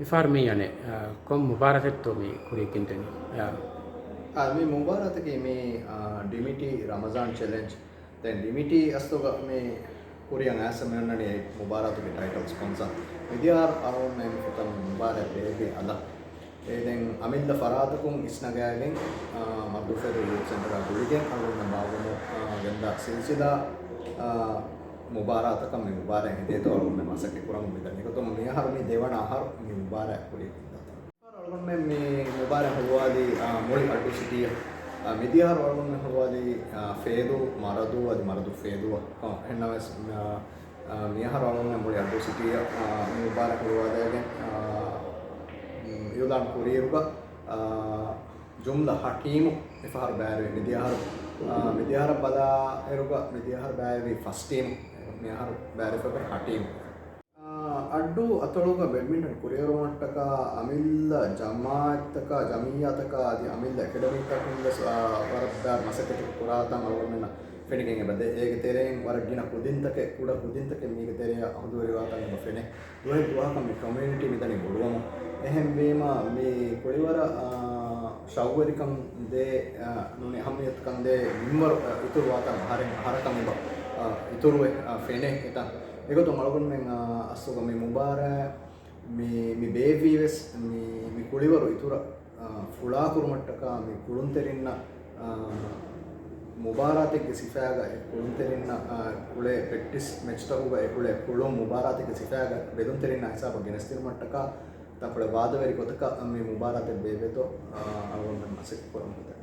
Farmi yani kom mubaratetto mi kurikinteni ya මේ මුබාරතකේ මේ ඩිමිටි රමසාන් challenge දැන් ඩිමිටි අස්තෝග මේ කොරියන් ඇසමෙන්නනේ මුබාරතකේ ටයිටල් ස්පොන්සර් විදියාර අරෝන් මේ පුතන් මුබාරත බේබේ අද ඒ දැන් අමිල්ද ෆරාදකුන් ඉස්නගාගෙන් මබ්දුෆර් යූත් සෙන්ටර් ගුලිගෙන් අරෝන් බාවමු ගන්දා සිල්සිලා මුබාරතක මේ මුබාරත හිතේතෝ අරෝන් මේ මාසකේ කුරම් මෙතන එකතොම මේ හර මේ දේවන ආහාර මේ මුබාරත කුලිගෙන් में मुबारक हुआदी मोड़ी अड्डू सिटी मिदियार वर्गों में हुआदी फेदु मरदु अद मरदु फेदु हेन्नवेस मियार वर्गों में मोड़ी अड्डू सिटी मुबारक हुआदे युदान कुरियरुगा जुमला हकीम इफार बैरवी मिदियार बदा एरुगा मिदियार बैरवी फर्स्ट टीम मियार बैरवी पर हकीम अड्डू अतोलुगा बैडमिंटन कुरियर मट्टक अमिल जमातक जमीयतक आदि अमिल एकेडमी तक वरदार मसके कुराता मलवमेना फेनिकेंगे बदे एक तेरे वरगिना कुदिंतके कुड़ा कुदिंतके मीगे तेरे अहदुरी वाता ने फेने दुहे दुहा कम कम्युनिटी मिदनी बुडुवम එහෙන් වීම මේ කොලිවර ශෞවරිකම් දේ නුනේ හම්මියත්කම් දේ නිම්වර ඉතුරු වාතන් හරෙන් හරකම් ඉතුරු ෆෙනේ එතන ඒකතු මලකුන් මෙන් අස්සෝග මේ මුබාර මේ බේවීවස් මේ කුලිවර ඉතුරු ෆුලා කුරුමට්ටක මේ කුළුන්තරින්න මුබාරාතෙක්ගේ සිෆාග කුළුන්තරින්න කුලේ ප්‍රැක්ටිස් මැච් තකුග කුලේ කුළුම් මුබාරාතෙක්ගේ සිෆාග බෙදුන්තරින්න හිසාබ ගෙනස්තිර මට්ටක තපල වාදවැරි කොතක මේ මුබාරාතෙක් බේවෙතෝ අරවන්න මසෙක් කරමුද